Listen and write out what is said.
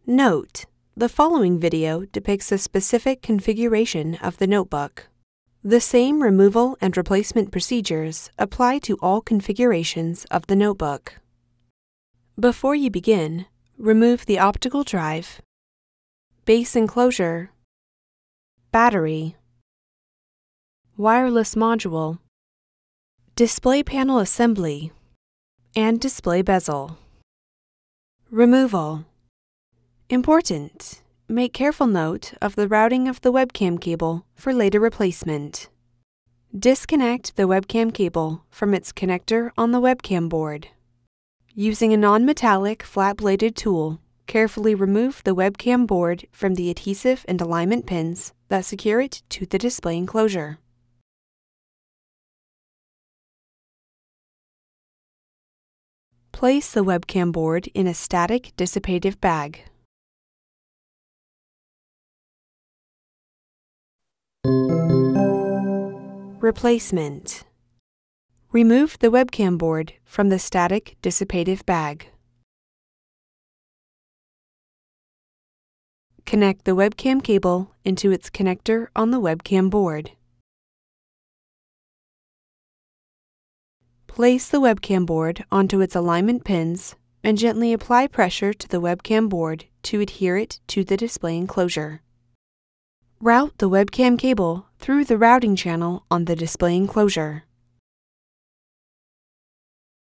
Note: the following video depicts a specific configuration of the notebook. The same removal and replacement procedures apply to all configurations of the notebook. Before you begin, remove the optical drive, base enclosure, battery, wireless module, display panel assembly, and display bezel. Removal. Important: make careful note of the routing of the webcam cable for later replacement. Disconnect the webcam cable from its connector on the webcam board. Using a non-metallic flat-bladed tool, carefully remove the webcam board from the adhesive and alignment pins that secure it to the display enclosure. Place the webcam board in a static dissipative bag. Replacement. Remove the webcam board from the static dissipative bag. Connect the webcam cable into its connector on the webcam board. Place the webcam board onto its alignment pins and gently apply pressure to the webcam board to adhere it to the display enclosure. Route the webcam cable through the routing channel on the display enclosure.